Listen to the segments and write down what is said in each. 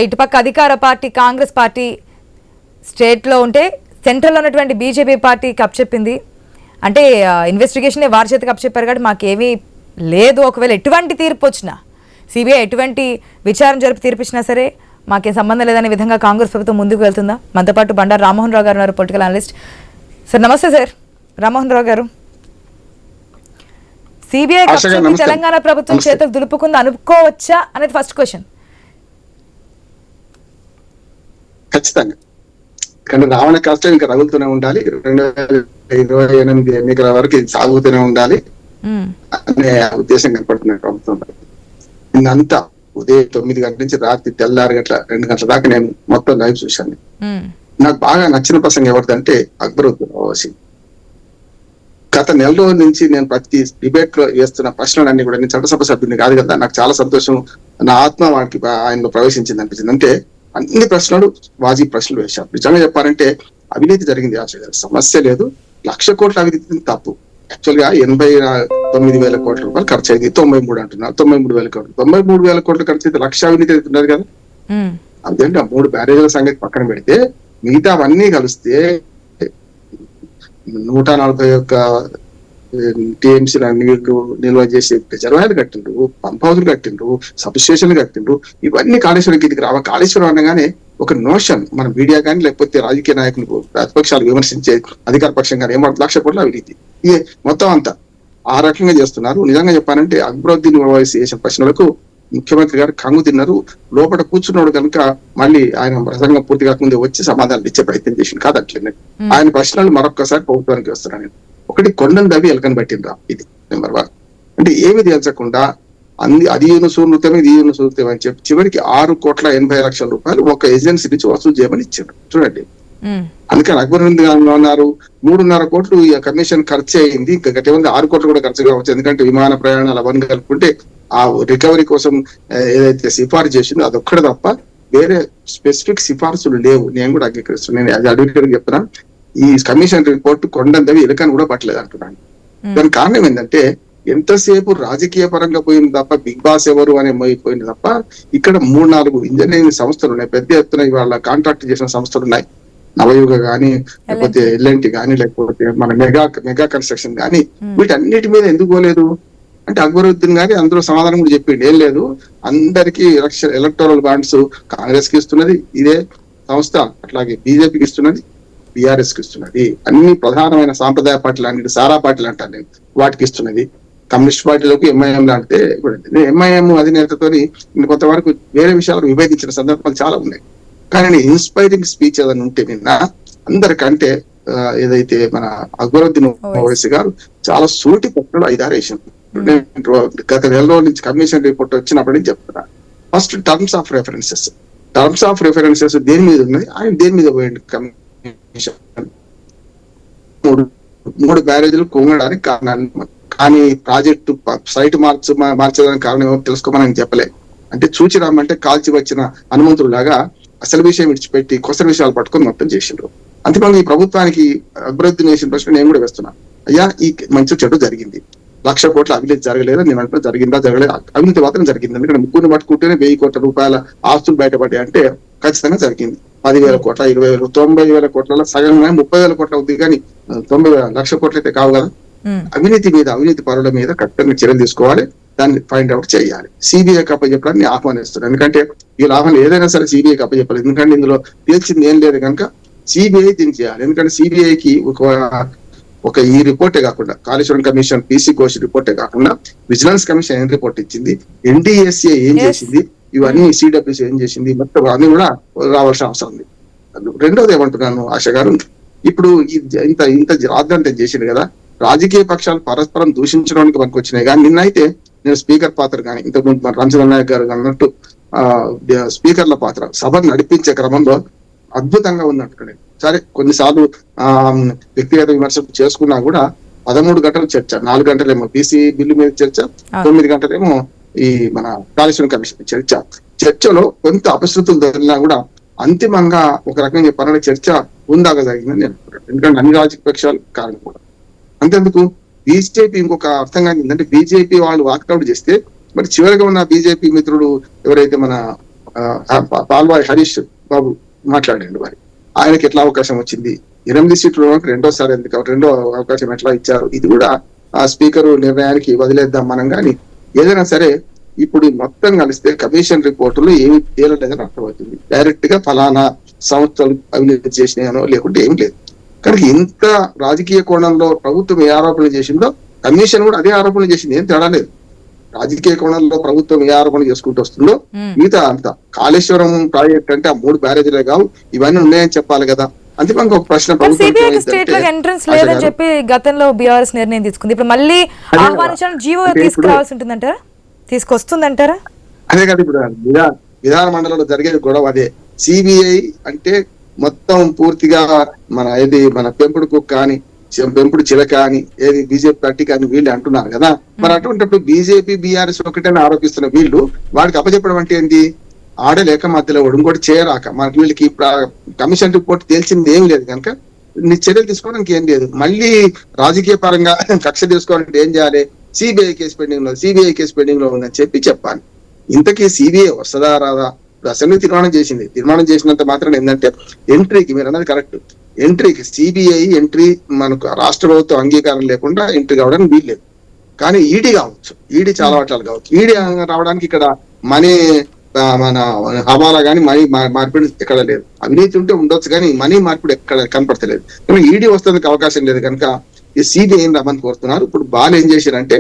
ఇటుపక్క అధికార party Congress party స్టేట్లో ఉంటే సెంట్రల్లో ఉన్నటువంటి బీజేపీ పార్టీ కప్చెప్పింది. అంటే ఇన్వెస్టిగేషనే వారి చేతికి కప్చెప్పారు కాబట్టి మాకేమీ లేదు. ఒకవేళ ఎటువంటి తీర్పు వచ్చినా, సిబిఐ ఎటువంటి విచారణ జరిపి తీర్పిచ్చినా సరే మాకేం సంబంధం లేదనే విధంగా కాంగ్రెస్ ప్రభుత్వం ముందుకు వెళ్తుందా? మనతో పాటు బండారు రామ్మోహన్ రావు గారు ఉన్నారు, పొలిటికల్ అనలిస్ట్. సార్ నమస్తే. సార్ రామ్మోహన్ రావు గారు, సిబిఐ తెలంగాణ ప్రభుత్వం చేతులు దులుపుకుంది అనుకోవచ్చా అనేది ఫస్ట్ క్వశ్చన్. ఖచ్చితంగా, కానీ రావణ కష్టం ఇంకా రగులుతూనే ఉండాలి. 2028 ఎన్నికల వరకు ఇది సాగుతూనే ఉండాలి అనే ఉద్దేశం కనపడుతుంది ప్రభుత్వం. నిన్నంతా ఉదయం 9 గంటల నుంచి రాత్రి తెల్లారి 2 గంటల దాకా నేను మొత్తం లైవ్ చూశాను. నాకు బాగా నచ్చిన ప్రసంగం ఎవరిదంటే అక్బరుద్దీన్ ఓవైసీ. గత నెల రోజుల నుంచి నేను ప్రతి డిబేట్ లో వేస్తున్న ప్రశ్నలన్నీ కూడా, నేను చట్టసభ సభ్యుని కాదు కదా, నాకు చాలా సంతోషం, నా ఆత్మ వాడికి ఆయనలో ప్రవేశించింది అనిపించింది. అంటే అన్ని ప్రశ్నలు వాజీ ప్రశ్నలు వేశారు. నిజంగా చెప్పాలంటే అవినీతి జరిగింది, సమస్య లేదు. 1,00,000 కోట్ల అవినీతి తప్పు. యాక్చువల్ గా 89,000 కోట్ల రూపాయలు ఖర్చు అయింది. 93 అంటున్నారు, 93,000 కోట్లు. 93,000 కోట్లు ఖర్చు అయితే 1,00,000 అవినీతి అవుతున్నారు కదా. అదేంటి ఆ 3 బ్యారేజీల సంగతి పక్కన పెడితే మిగతా అవన్నీ కలిస్తే 141 టీఎంసీల నీళ్లు నిల్వ చేసే రిజర్వాయర్లు కట్టిండ్రు, పంప్ హౌస్లు కట్టిండ్రు, సబ్ స్టేషన్లు కట్టిండ్రు. ఇవన్నీ కాళేశ్వరం కిందికి రావాలి. కాళేశ్వరం అనగానే ఒక నోషన్ మన మీడియా కానీ లేకపోతే రాజకీయ నాయకులు ప్రతిపక్షాలు విమర్శించే అధికార పక్షం కానీ ఏమంటారు, 1,00,000 కోట్ల అవినీతి. ఇదే మొత్తం అంతా ఆ రకంగా చేస్తున్నారు. నిజంగా చెప్పాలంటే అక్బరుద్దీన్ ఓవైసీ చేసిన ప్రశ్నలకు ముఖ్యమంత్రి గారు కంగు తిన్నారు. లోపల కూర్చున్నాడు కనుక మళ్ళీ ఆయన ప్రసంగం పూర్తి కాకముందే వచ్చి సమాధానాలు ఇచ్చే ప్రయత్నం చేసింది. కాదట్లేదు, ఆయన ప్రశ్నలు మరొక్కసారి ప్రభుత్వానికి వస్తున్నాను. ఒకటి, కొండను దవి ఎలకని పట్టిండ్రా, ఇది నెంబర్ 1. అంటే ఏమి తేల్చకుండా అది సూర్యతం ఇది సూర్యతం అని చెప్పి చివరికి 6,80,00,000 రూపాయలు ఒక ఏజెన్సీ నుంచి వసూలు చేయమని ఇచ్చారు. చూడండి, అందుకని అక్బరుద్దీన్ అన్నారు 3.5 కోట్లు ఈ కమిషన్ ఖర్చు అయింది, ఇంకా గట్టి 6 కోట్లు కూడా ఖర్చు కావచ్చు. ఎందుకంటే విమాన ప్రయాణాలు అవన్నీ కలుపుకుంటే ఆ రికవరీ కోసం ఏదైతే సిఫార్సు చేసిందో అదొక్కడే తప్ప వేరే స్పెసిఫిక్ సిఫార్సులు లేవు. నేను కూడా అంగీకరిస్తున్నాను, నేను అది అడ్వకేట్ చెప్తున్నా. ఈ కమిషన్ రిపోర్ట్ కొండందవి ఎలకని కూడా పట్టలేదు అంటున్నాను. దానికి కారణం ఏంటంటే ఎంతసేపు రాజకీయ పరంగా పోయింది తప్ప బిగ్ బాస్ ఎవరు అనే పోయింది తప్ప ఇక్కడ 3-4 ఇంజనీరింగ్ సంస్థలు ఉన్నాయి, పెద్ద ఎత్తున ఇవాళ కాంట్రాక్ట్ చేసిన సంస్థలు ఉన్నాయి. నవయుగ గానీ, లేకపోతే ఎల్ఎన్టీ గానీ, లేకపోతే మన మెగా కన్స్ట్రక్షన్ గానీ, వీటన్నిటి మీద ఎందుకు పోలేదు అంటే అక్బరుద్దీన్ గారి అందులో సమాధానం కూడా చెప్పిండు. ఏం లేదు, అందరికీ ఎలక్టోరల్ బాండ్స్ కాంగ్రెస్ కి ఇస్తున్నది ఇదే సంస్థ, అట్లాగే బీజేపీకి ఇస్తున్నది, బీఆర్ఎస్ కి ఇస్తున్నది, అన్ని ప్రధానమైన సాంప్రదాయ పార్టీలు అన్నిటి సారా పార్టీలు అంటాను నేను, వాటికి ఇస్తున్నది. కమ్యూనిస్ట్ పార్టీలకు ఎంఐఎం లాంటితే ఎంఐఎం అధినేతతోని కొంతవరకు వేరే విషయాలకు విభేదించిన సందర్భాలు చాలా ఉన్నాయి. కానీ ఇన్స్పైరింగ్ స్పీచ్ ఏదైనా ఉంటే నిన్న అందరికంటే ఏదైతే మన అక్బరుద్దీన్ ఓవైసీ గారు చాలా సూటి పట్టులో 5-6 వేసింది. గత నెల రోజుల నుంచి కమిషన్ రిపోర్ట్ వచ్చినప్పటి నుంచి చెప్తున్నా. ఫస్ట్ టర్మ్స్ ఆఫ్ రెఫరెన్సెస్ దేని మీద ఉన్నది, ఆయన దేని మీద పోయింది. కమిషన్ 3 బ్యారేజీలు కుంగడానికి కారణాలు, కానీ ప్రాజెక్టు సైట్ మార్చడానికి కారణం ఏమో తెలుసుకోమని చెప్పలే. అంటే చూచి రామంటే కాల్చి వచ్చిన హనుమంతుడు లాగా అసలు విషయం విడిచిపెట్టి కొత్త విషయాలు పట్టుకొని మొత్తం చేసిండ్రు. అంతిమంగా ఈ ప్రభుత్వానికి అక్బరుద్దీన్ వేసిన ప్రశ్న నేను కూడా వేస్తున్నా. అయ్యా, ఈ మంచి చెడు జరిగింది, 1,00,000 కోట్ల అవినీతి జరగలేదా? నేను అంటే జరిగిందా, జరగలేదు. అవినీతి మాత్రం జరిగింది. ఎందుకంటే ముగ్గురిని పట్టుకుంటేనే 1,000 కోట్ల రూపాయల ఆస్తులు బయటపడ్డాయి అంటే ఖచ్చితంగా జరిగింది. 10,000 కోట్ల, 20,000, 90,000 కోట్ల సగం 30,000 కోట్ల అవుతుంది, కానీ 90,00,000 కోట్లు అయితే కావు కదా. అవినీతి పరుల మీద ఖచ్చితంగా చర్యలు తీసుకోవాలి, దాన్ని ఫైండ్ అవుట్ చేయాలి. సిబిఐ అప్పచెప్పడాన్ని ఆహ్వానిస్తున్నారు. ఎందుకంటే ఈ లాభం ఏదైనా సరే సిబిఐ అప్పచెప్పలేదు, ఎందుకంటే ఇందులో తేల్చింది ఏం లేదు కనుక సిబిఐ దీన్ని చేయాలి. ఎందుకంటే సిబిఐకి ఒక ఈ రిపోర్టే కాకుండా కాళేశ్వరం కమిషన్ పీసీ ఘోష్ రిపోర్టే కాకుండా విజిలెన్స్ కమిషన్ ఏం రిపోర్ట్ ఇచ్చింది, ఎన్డీఎస్ఏ ఏం చేసింది, ఇవన్నీ సిడబ్ల్యూసీ ఏం చేసింది, మొత్తం అన్ని కూడా రావాల్సిన అవసరం ఉంది. రెండోది ఏమంటున్నాను ఆశ గారు, ఇప్పుడు ఇంత రాద్ధాంతం చేసింది కదా, రాజకీయ పక్షాలు పరస్పరం దూషించడానికి మనకు వచ్చినాయి. కానీ నిన్నైతే నేను స్పీకర్ పాత్ర కానీ ఇంతకుముందు రంజన్ నాయక్ గారు అన్నట్టు స్పీకర్ల పాత్ర సభను నడిపించే క్రమంలో అద్భుతంగా ఉన్నట్టు. సరే, కొన్నిసార్లు వ్యక్తిగత విమర్శలు చేసుకున్నా కూడా 13 గంటలు చర్చ, 4 గంటలేమో బీసీ బిల్లు మీద చర్చ, 9 గంటలేమో ఈ మన కాళేశ్వరం కమిషన్ చర్చలో కొంత అపశృతులు జరిగినా కూడా అంతిమంగా ఒక రకంగా చెప్పాలంటే చర్చ ఉందాగా జరిగిందని నేను అనుకుంటాను. ఎందుకంటే అన్ని రాజకీయ పక్షాలు కారణం కూడా అంతేందుకు బీజేపీ ఇంకొక అర్థం కాదు. బీజేపీ వాళ్ళు వాకౌట్ చేస్తే మరి చివరిగా ఉన్న బీజేపీ మిత్రుడు ఎవరైతే మన పాల్వాయి హరీష్ బాబు మాట్లాడండి మరి ఆయనకి ఎట్లా అవకాశం వచ్చింది, 8 సీట్లు రెండోసారి రెండో అవకాశం ఎట్లా ఇచ్చారు, ఇది కూడా ఆ స్పీకర్ నిర్ణయానికి వదిలేద్దాం మనం. కానీ ఏదైనా సరే ఇప్పుడు మొత్తం కలిస్తే కమిషన్ రిపోర్టులు ఏమి తేలలేదని అర్థమవుతుంది. డైరెక్ట్ గా ఫలానా సంస్థలు అవినీతి చేసినాయనో లేకుంటే ఏం లేదు. కనుక ఇంత రాజకీయ కోణంలో ప్రభుత్వం ఏ ఆరోపణలు చేసిందో కమిషన్ కూడా అదే ఆరోపణలు చేసింది, ఏం తేడా లేదు. రాజకీయ కోణంలో ప్రభుత్వం ఏ ఆరోపణలు చేసుకుంటూ వస్తుందో మిగతా అంతా కాళేశ్వరం ప్రాజెక్ట్ అంటే ఆ 3 బ్యారేజీలే కావు, ఇవన్నీ ఉన్నాయని చెప్పాలి కదా. అందుకని ఒక ప్రశ్న ఎంట్రన్స్ లేదని చెప్పి గతంలో బీఆర్ఎస్ నిర్ణయం తీసుకుంది, ఇప్పుడు మళ్ళీ ఆహ్వానించడం జీవో తీసుకురావాల్సి ఉంటుందంటారా, తీసుకొస్తుందంటారా? అదే కదా ఇప్పుడు విధాన మండలిలో జరిగేది గొడవ అదే. సిబిఐ అంటే మొత్తం పూర్తిగా మన పెంపుడు కుక్క అని పెంపుడు చిలక అని ఏది బీజేపీ పార్టీ కానీ వీళ్ళు అంటున్నారు కదా. మరి అటువంటిప్పుడు బీజేపీ బీఆర్ఎస్ ఒకటని ఆరోపిస్తున్న వీళ్ళు వాడికి అప్పచెప్పడం అంటే ఏంటి, ఆడలేక మధ్యలో ఇంకోటి చేయరాక మనకి వీళ్ళకి కమిషన్ రిపోర్ట్ తేల్చింది ఏం లేదు కనుక చర్యలు తీసుకోవడానికి ఏం లేదు. మళ్ళీ రాజకీయ పరంగా కక్ష తీసుకోవాలంటే ఏం చేయాలి, సిబిఐ కేసు పెండింగ్ లో ఉందని చెప్పాలి. ఇంతకీ సిబిఐ వస్తుందా రాదా? అసెంబ్లీ తీర్మానం చేసినంత మాత్రం ఏంటంటే ఎంట్రీకి, మీరు అన్నది కరెక్ట్, ఎంట్రీకి సిబిఐ ఎంట్రీ మనకు రాష్ట్ర ప్రభుత్వం అంగీకారం లేకుండా ఎంట్రీ కావడానికి వీల్లేదు. కానీ ఈడీ కావచ్చు, ఈడీ చాలా వాటాలు కావచ్చు. ఈడీ రావడానికి ఇక్కడ మనీ మన హవాలా కానీ మనీ మార్పిడి ఎక్కడ లేదు. అవినీతి ఉంటే ఉండొచ్చు కానీ మనీ మార్పిడి ఎక్కడ కనపడతలేదు. కానీ ఈడీ వస్తుంది అవకాశం లేదు కనుక ఈ సిబిఐ రమ్మని కోరుతున్నారు. ఇప్పుడు బాగా ఏం చేశారంటే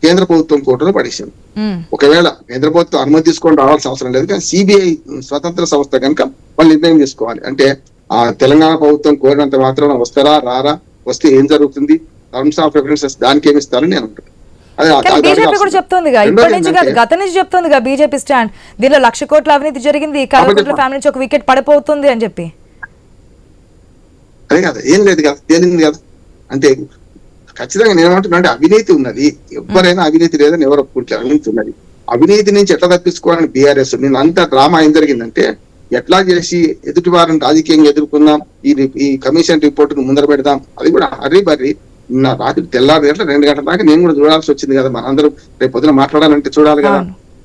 కేంద్ర ప్రభుత్వం కోర్టులో పడేసింది. ఒకవేళ కేంద్ర ప్రభుత్వం అనుమతి తీసుకొని రావాల్సిన అవసరం లేదు, కానీ సిబిఐ స్వతంత్ర సంస్థ కనుక వాళ్ళు నిర్ణయం తీసుకోవాలి. అంటే ఆ తెలంగాణ ప్రభుత్వం కోరినంత మాత్రం వస్తారా రారా, వస్తే ఏం జరుగుతుంది, టర్మ్స్ ఆఫ్ రెఫరెన్సెస్ దానికి ఏమి ఇస్తారని నేను అంటున్నాను. బీజేపీ కూడా చెప్తోందిగా, ఇప్పటి నుంచి కాదు గత నుంచి చెప్తోందిగా బీజేపీ స్టాండ్, దీనిలో 1,00,000 కోట్ల అవినీతి జరిగింది, కల్వకుంట్ల ఫ్యామిలీ నుంచి ఒక వికెట్ పడిపోతుంది అని చెప్పి. అదే కదా, ఏం లేదు కదా, తేలింది కదా. అంటే ఖచ్చితంగా నేను ఏమంటున్నా అంటే అవినీతి ఉన్నది, ఎవరైనా అవినీతి లేదని ఎవరు ఒప్పుకుంటారు, అవినీతి ఉన్నది. అవినీతి నుంచి ఎట్లా తప్పించుకోవాలని బీఆర్ఎస్ నేను అంత డ్రామా ఏం జరిగిందంటే ఎట్లా చేసి ఎదుటి వారిని రాజకీయంగా ఎదుర్కొందాం, ఈ కమిషన్ రిపోర్ట్ ను ముందర పెడదాం, అది కూడా హర్రీ నా రాత్రి తెల్లారి 2 గంటల దాకా నేను కూడా చూడాల్సి వచ్చింది కదా. మనందరూ రేపు పొద్దున మాట్లాడాలంటే చూడాలి కదా.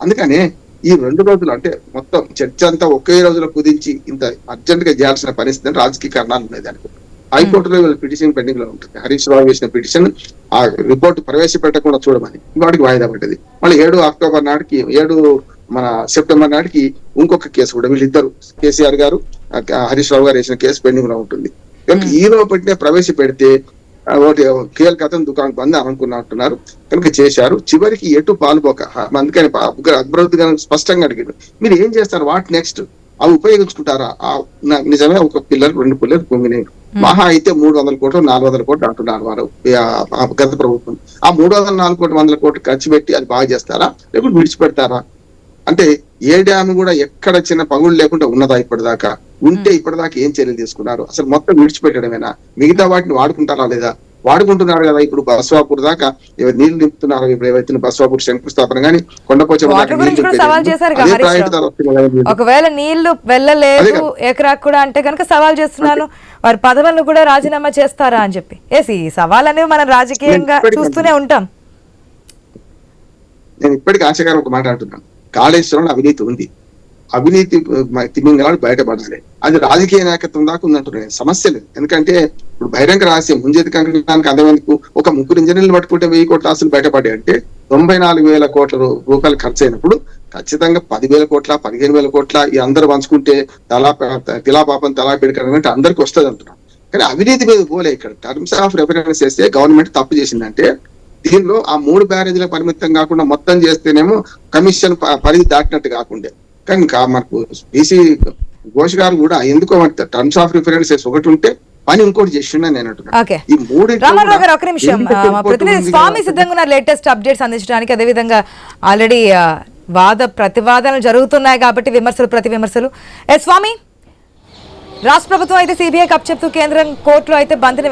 అందుకనే ఈ 2 రోజులు అంటే మొత్తం చర్చ అంతా ఒకే రోజులో కుదించి ఇంత అర్జెంట్ గా చేయాల్సిన పరిస్థితి రాజకీయ కారణాలు ఉన్నాయి దానికి. హైకోర్టులో పిటిషన్ పెండింగ్ లో ఉంటుంది. హరీష్ రావు వేసిన పిటిషన్ ఆ రిపోర్ట్ ప్రవేశపెట్టకుండా చూడమని వాడికి వాయిదా పడ్డది. మళ్ళీ 7 సెప్టెంబర్ నాటికి ఇంకొక కేసు కూడా వీళ్ళిద్దరు కేసీఆర్ గారు హరీష్ రావు గారు వేసిన కేసు పెండింగ్ లో ఉంటుంది. కనుక ఈ రోజు ప్రవేశపెడితే ఒకటి కీలకతం దుకాణం బంద్ అనుకున్నట్టున్నారు కనుక చేశారు. చివరికి ఎటు పాల్పోక అందుకని అక్బరుద్దీన్ గారు స్పష్టంగా అడిగారు, మీరు ఏం చేస్తారు, వాట్ నెక్స్ట్, అవి ఉపయోగించుకుంటారా? నిజమే, 1 పిల్లర్ 2 పిల్లర్ పొంగినాయి, మహా అయితే 300 కోట్లు 400 కోట్లు అంటున్నారు వారు గత ప్రభుత్వం. ఆ 300-400 కోట్లు ఖర్చు పెట్టి అది బాగా చేస్తారా లేకుంటే విడిచిపెడతారా? అంటే ఏ డ్యామ్ కూడా ఎక్కడ చిన్న పగుళ్ళు లేకుండా ఉన్నదా ఇప్పటిదాకా? ఉంటే ఇప్పటిదాకా ఏం చర్యలు తీసుకున్నారు? అసలు మొత్తం విడిచిపెట్టడమేనా? మిగతా వాటిని వాడుకుంటారా లేదా? వాడుకుంటున్నారు కదా. ఇప్పుడు బస్వాపూర్ దాకా నీళ్లు నింపుతున్నారు. ఇప్పుడు ఏవైతే బస్వాపూర్ శంకుస్థాపన కానీ కొండపోచమ్మ ఒకవేళ నీళ్లు వెళ్ళలేదు ఎకరాకు కూడా అంటే కనుక సవాల్ చేస్తున్నాను, వారి పదవులను కూడా రాజీనామా చేస్తారా అని చెప్పి. ఈ సవాల్ అనేవి మనం రాజకీయంగా చూస్తూనే ఉంటాం. నేను ఇప్పటికీ ఆశగారు ఒక మాట అంటున్నాను, కాళేశ్వరంలో అవినీతి ఉంది, అవినీతి తిమింగలాడు బయటపడాలి. అది రాజకీయ నాయకత్వం దాకా ఉందంటున్నాను, సమస్య లేదు. ఎందుకంటే ఇప్పుడు బహిరంగ రహస్యం ముంజేతి కంకణానికి అర్థమైనందుకు ఒక 3 ఇంజనీర్లు పట్టుకుంటే 1000 కోట్ల ఆస్తులు బయటపడ్డాయి అంటే 94,000 కోట్ల రూపాయలు ఖర్చు అయినప్పుడు ఖచ్చితంగా 10,000 కోట్ల 15,000 కోట్ల ఈ అందరూ పంచుకుంటే తిలా పాపం తలా పెడకడం అంటే అందరికి వస్తుంది అంటున్నాను. కానీ అవినీతి మీద పోలే. ఇక్కడ టర్మ్స్ ఆఫ్ రెఫరెన్స్ చేస్తే గవర్నమెంట్ తప్పు చేసిందంటే దీనిలో ఆ 3 బ్యారేజీలకు పరిమితం కాకుండా మొత్తం చేస్తేనేమో కమిషన్ పరిధి దాటినట్టు కాకుండా. కానీ మనకు బీసీ ఘోష్ గారు కూడా ఎందుకో టర్మ్స్ ఆఫ్ రిఫరెన్సెస్ ఒకటి ఉంటే పని ఇంకోటి చేసిండే నేను అంటున్నాను. ఈ 3 రామారావు గారు ఒక నిమిషం, స్వామి సిద్ధంగా ఉన్నారు లేటెస్ట్ అప్డేట్స్ అందించడానికి. అదేవిధంగా ఆల్రెడీ వాద ప్రతివాదనలు జరుగుతున్నాయి కాబట్టి విమర్శలు ప్రతి విమర్శలు. స్వామి, రాష్ట్ర ప్రభుత్వం అయితే సిబిఐ కప్ చెప్తూ కేంద్రం కోర్టులో అయితే బంతిని